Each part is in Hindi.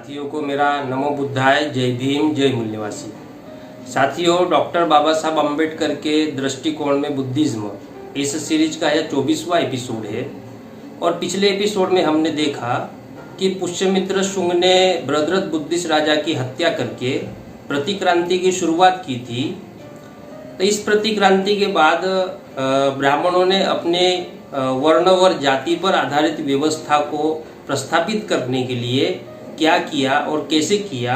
साथियों को मेरा नमो बुद्धाय, जय भीम, जय मूल निवासी। साथियों, डॉक्टर बाबा साहब अम्बेडकर के दृष्टिकोण में बुद्धिज्म इस सीरीज का यह 24वां एपिसोड है। और पिछले एपिसोड में हमने देखा कि पुष्यमित्र शुंग ने बृहद्रथ बुद्धिस्ट राजा की हत्या करके प्रतिक्रांति की शुरुआत की थी। तो इस प्रतिक्रांति के बाद ब्राह्मणों ने अपने वर्ण और जाति पर आधारित व्यवस्था को प्रस्थापित करने के लिए क्या किया और कैसे किया,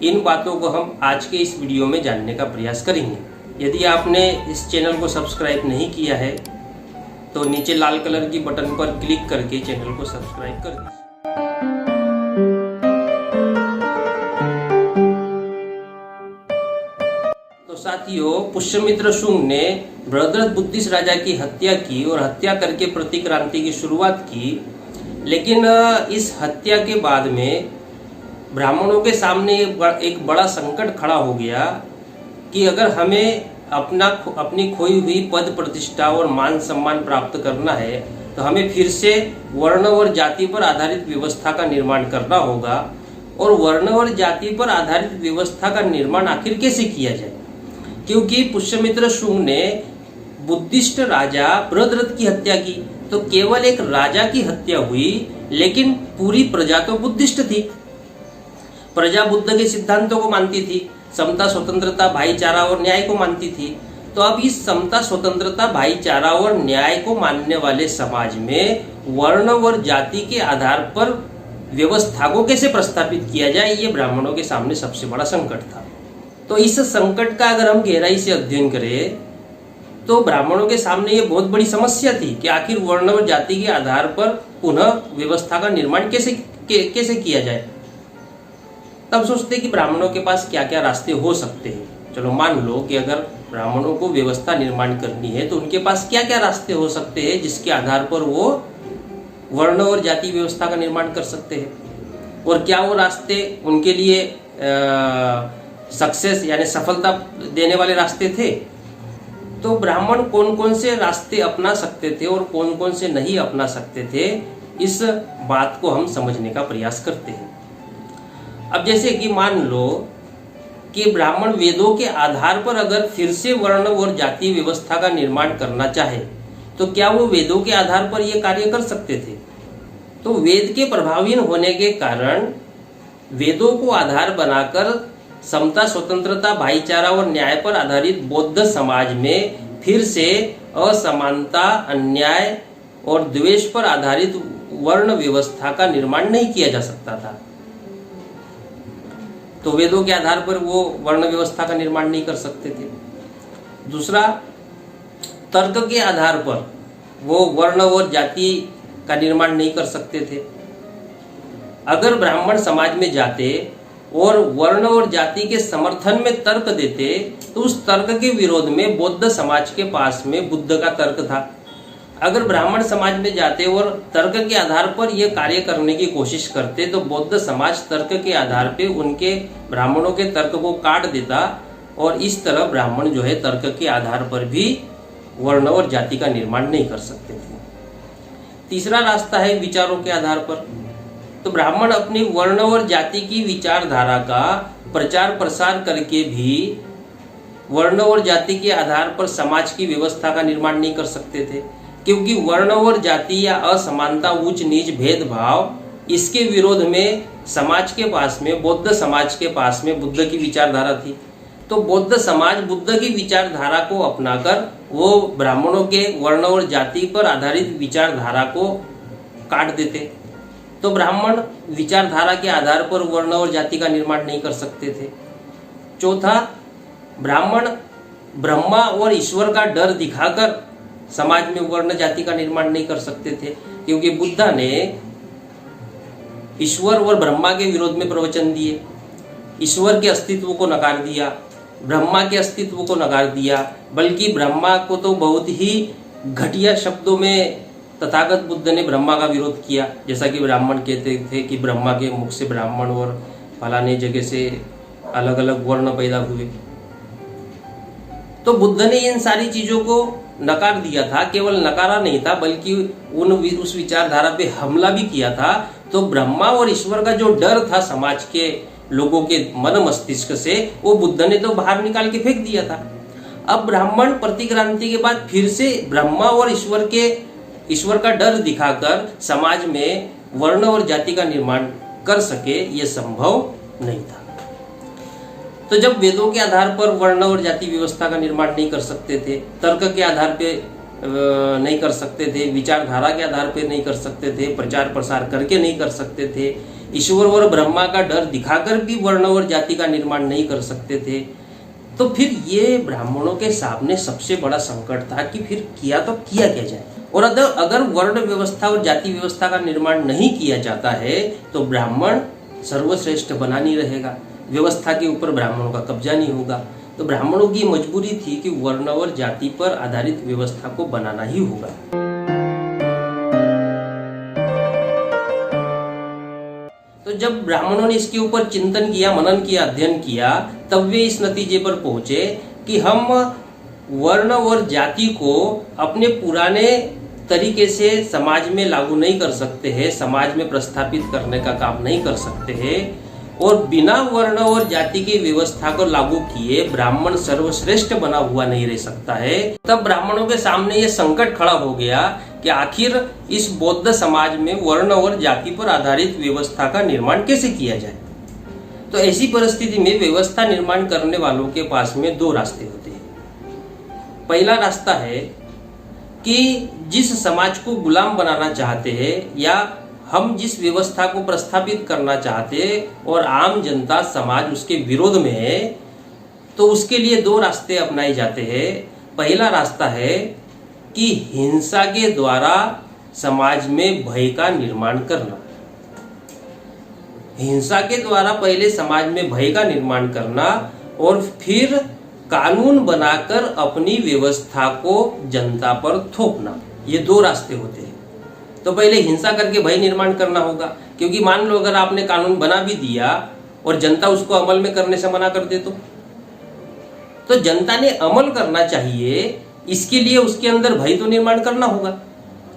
इन बातों को हम आज के इस वीडियो में जानने का प्रयास करेंगे। यदि आपने इस चैनल को सब्सक्राइब नहीं किया है तो नीचे लाल कलर की बटन पर क्लिक करके चैनल को सब्सक्राइब कर दीजिए। तो साथियों, पुष्यमित्र शुंग ने बृहद्रथ बुद्धिस्ट राजा की हत्या की और हत्या करके प्रतिक्रांति की शुरुआत की। लेकिन इस हत्या के बाद में ब्राह्मणों के सामने एक बड़ा संकट खड़ा हो गया कि अगर हमें अपनी खोई हुई पद प्रतिष्ठा और मान सम्मान प्राप्त करना है तो हमें फिर से वर्ण और जाति पर आधारित व्यवस्था का निर्माण करना होगा। और वर्ण और जाति पर आधारित व्यवस्था का निर्माण आखिर कैसे किया जाए, क्योंकि पुष्यमित्र शुंग ने बुद्धिस्ट राजा बृहद्रथ की हत्या की तो केवल एक राजा की हत्या हुई, लेकिन पूरी प्रजा तो बुद्धिस्ट थी। प्रजा बुद्ध के सिद्धांतों को मानती थी, समता, स्वतंत्रता, भाईचारा और न्याय को मानती थी। तो अब इस समता, स्वतंत्रता, भाईचारा और न्याय को मानने वाले समाज में वर्ण और जाति के आधार पर व्यवस्था को कैसे प्रस्थापित किया जाए, ये ब्राह्मणों के सामने सबसे बड़ा संकट था। तो इस संकट का अगर हम गहराई से अध्ययन करें तो ब्राह्मणों के सामने ये बहुत बड़ी समस्या थी कि आखिर वर्ण और जाति के आधार पर पुनः व्यवस्था का निर्माण कैसे किया जाए। तब सोचते कि ब्राह्मणों के पास क्या क्या रास्ते हो सकते हैं। चलो मान लो कि अगर ब्राह्मणों को व्यवस्था निर्माण करनी है तो उनके पास क्या क्या रास्ते हो सकते हैं जिसके आधार पर वो वर्ण और जाति व्यवस्था का निर्माण कर सकते हैं, और क्या वो रास्ते उनके लिए सक्सेस यानी सफलता देने वाले रास्ते थे। तो ब्राह्मण कौन कौन से रास्ते अपना सकते थे और कौन कौन से नहीं अपना सकते थे, इस बात को हम समझने का प्रयास करते हैं। अब जैसे कि मान लो कि ब्राह्मण वेदों के आधार पर अगर फिर से वर्ण और जाति व्यवस्था का निर्माण करना चाहे तो क्या वो वेदों के आधार पर ये कार्य कर सकते थे। तो वेद के प्रभावी होने के कारण वेदों को आधार बनाकर समता, स्वतंत्रता, भाईचारा और न्याय पर आधारित बौद्ध समाज में फिर से असमानता, अन्याय और द्वेष पर आधारित वर्ण व्यवस्था का निर्माण नहीं किया जा सकता था। तो वेदों के आधार पर वो वर्ण व्यवस्था का निर्माण नहीं कर सकते थे। दूसरा, तर्क के आधार पर वो वर्ण और जाति का निर्माण नहीं कर सकते थे। अगर ब्राह्मण समाज में जाते और वर्ण और जाति के समर्थन में तर्क देते तो उस तर्क के विरोध में बौद्ध समाज के पास में बुद्ध का तर्क था। अगर ब्राह्मण समाज में जाते और तर्क के आधार पर यह कार्य करने की कोशिश करते तो बौद्ध समाज तर्क के आधार पे उनके ब्राह्मणों के तर्क को काट देता, और इस तरह ब्राह्मण जो है तर्क के आधार पर भी वर्ण और जाति का निर्माण नहीं कर सकते थे। तीसरा रास्ता है विचारों के आधार पर। तो ब्राह्मण अपनी वर्ण और जाति की विचारधारा का प्रचार प्रसार करके भी वर्ण और जाति के आधार पर समाज की व्यवस्था का निर्माण नहीं कर सकते थे, क्योंकि वर्ण और जाति या असमानता, उच्च नीच, भेदभाव, इसके विरोध में समाज के पास में, बौद्ध समाज के पास में बुद्ध की विचारधारा थी। तो बौद्ध समाज बुद्ध की विचारधारा को अपनाकर वो ब्राह्मणों के वर्ण और जाति पर आधारित विचारधारा को काट देते। तो ब्राह्मण विचारधारा के आधार पर वर्ण और जाति का निर्माण नहीं कर सकते थे। चौथा, ब्राह्मण ब्रह्मा और ईश्वर का डर दिखाकर समाज में वर्ण जाति का निर्माण नहीं कर सकते थे, क्योंकि बुद्ध ने ईश्वर और ब्रह्मा के विरोध में प्रवचन दिए। ईश्वर के अस्तित्व को नकार दिया, ब्रह्मा के अस्तित्व को नकार दिया, बल्कि ब्रह्मा को तो बहुत ही घटिया शब्दों में तथागत बुद्ध ने ब्रह्मा का विरोध किया। जैसा कि ब्राह्मण कहते थे कि ब्रह्मा के मुख से ब्राह्मण और फलाने जगह से अलग अलग वर्ण पैदा हुए। तो बुद्ध ने इन सारी चीजों को नकार दिया था। केवल नकारा नहीं था बल्कि उस विचारधारा पे हमला भी किया था। तो ब्रह्मा और ईश्वर का जो डर था समाज के लोगों के मन मस्तिष्क से, वो बुद्ध ने तो बाहर निकाल के फेंक दिया था। अब ब्राह्मण प्रतिक्रांति के बाद फिर से ब्रह्मा और ईश्वर का डर दिखाकर समाज में वर्ण और जाति का निर्माण कर सके, ये संभव नहीं था। तो जब वेदों के आधार पर वर्ण और जाति व्यवस्था का निर्माण नहीं कर सकते थे, तर्क के आधार पे नहीं कर सकते थे, विचारधारा के आधार पे नहीं कर सकते थे, प्रचार प्रसार करके नहीं कर सकते थे, ईश्वर और ब्रह्मा का डर दिखाकर भी वर्ण और जाति का निर्माण नहीं कर सकते थे, तो फिर ये ब्राह्मणों के सामने सबसे बड़ा संकट था कि फिर किया तो किया क्या जाए। और अगर वर्ण व्यवस्था और जाति व्यवस्था का निर्माण नहीं किया जाता है तो ब्राह्मण सर्वश्रेष्ठ बना नहीं रहेगा, व्यवस्था के ऊपर ब्राह्मणों का कब्जा नहीं होगा। तो ब्राह्मणों की मजबूरी थी कि वर्ण और जाति पर आधारित व्यवस्था को बनाना ही होगा। तो जब ब्राह्मणों ने इसके ऊपर चिंतन किया, मनन किया, अध्ययन किया, तब वे इस नतीजे पर पहुंचे कि हम वर्ण और जाति को अपने पुराने तरीके से समाज में लागू नहीं कर सकते हैं, समाज में प्रस्थापित करने का काम नहीं कर सकते हैं, और बिना वर्ण और जाति की व्यवस्था को लागू किए ब्राह्मण सर्वश्रेष्ठ बना हुआ नहीं रह सकता है। तब ब्राह्मणों के सामने ये संकट खड़ा हो गया कि आखिर इस बौद्ध समाज में वर्ण और जाति पर आधारित व्यवस्था का निर्माण कैसे किया जाए। तो ऐसी परिस्थिति में व्यवस्था निर्माण करने वालों के पास में दो रास्ते होते हैं। पहला रास्ता है कि जिस समाज को गुलाम बनाना चाहते हैं या हम जिस व्यवस्था को प्रस्थापित करना चाहते हैं और आम जनता समाज उसके विरोध में है, तो उसके लिए दो रास्ते अपनाए जाते हैं। पहला रास्ता है कि हिंसा के द्वारा समाज में भय का निर्माण करना। हिंसा के द्वारा पहले समाज में भय का निर्माण करना और फिर कानून बनाकर अपनी व्यवस्था को जनता पर थोपना। ये दो रास्ते होते हैं। तो पहले हिंसा करके भय निर्माण करना होगा, क्योंकि मान लो अगर आपने कानून बना भी दिया और जनता उसको अमल में करने से मना कर दे तो जनता ने अमल करना चाहिए, इसके लिए उसके अंदर भय तो निर्माण करना होगा।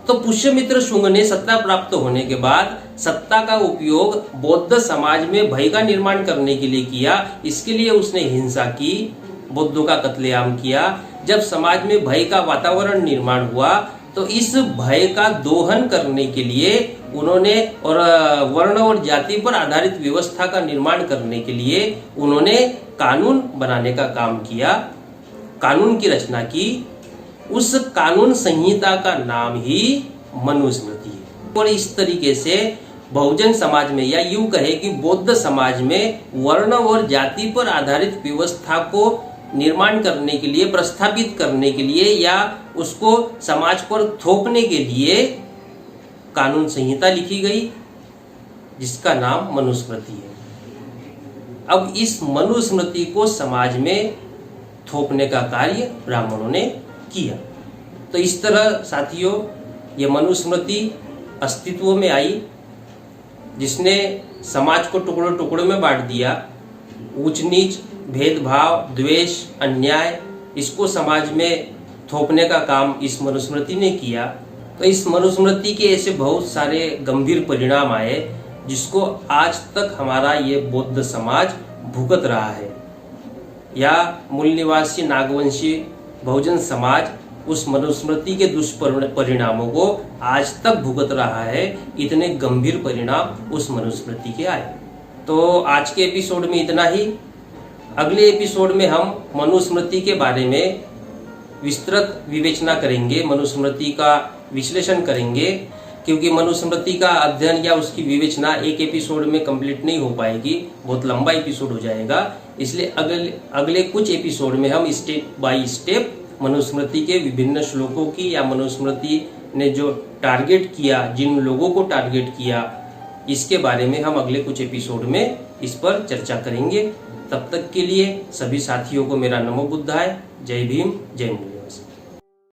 तो पुष्यमित्र शुंग ने सत्ता प्राप्त होने के बाद सत्ता का उपयोग बौद्ध समाज में भय का निर्माण करने के लिए किया। इसके लिए उसने हिंसा की, बौद्धों का कत्लेआम किया। जब समाज में भय का वातावरण निर्माण हुआ तो इस भय का दोहन करने के लिए उन्होंने और वर्ण और जाति पर आधारित व्यवस्था का निर्माण करने के लिए उन्होंने कानून बनाने का काम किया, कानून की रचना की। उस कानून संहिता का नाम ही मनुस्मृति है। और इस तरीके से बहुजन समाज में, या यूं कहे कि बौद्ध समाज में, वर्ण और जाति पर आधारित व्यवस्था को निर्माण करने के लिए, प्रस्थापित करने के लिए या उसको समाज पर थोपने के लिए कानून संहिता लिखी गई, जिसका नाम मनुस्मृति है। अब इस मनुस्मृति को समाज में थोपने का कार्य ब्राह्मणों ने किया। तो इस तरह साथियों ये मनुस्मृति अस्तित्व में आई, जिसने समाज को टुकड़ों टुकड़ों में बांट दिया। ऊंच नीच, भेदभाव, द्वेष, अन्याय, इसको समाज में थोपने का काम इस मनुस्मृति ने किया। तो इस मनुस्मृति के ऐसे बहुत सारे गंभीर परिणाम आए, जिसको आज तक हमारा ये बौद्ध समाज भुगत रहा है, या मूल निवासी नागवंशी बहुजन समाज उस मनुस्मृति के दुष्परिणामों को आज तक भुगत रहा है। इतने गंभीर परिणाम उस मनुस्मृति के आए। तो आज के एपिसोड में इतना ही। अगले एपिसोड में हम मनुस्मृति के बारे में विस्तृत विवेचना करेंगे, मनुस्मृति का विश्लेषण करेंगे, क्योंकि मनुस्मृति का अध्ययन या उसकी विवेचना एक एपिसोड में कंप्लीट नहीं हो पाएगी, बहुत लंबा एपिसोड हो जाएगा। इसलिए अगले कुछ एपिसोड में हम स्टेप बाय स्टेप मनुस्मृति के विभिन्न श्लोकों की, या मनुस्मृति ने जो टारगेट किया, जिन लोगों को टारगेट किया, इसके बारे में हम अगले कुछ एपिसोड में इस पर चर्चा करेंगे। तब तक के लिए सभी साथियों को मेरा नमो बुद्धाय। जय भीम, जय मूल।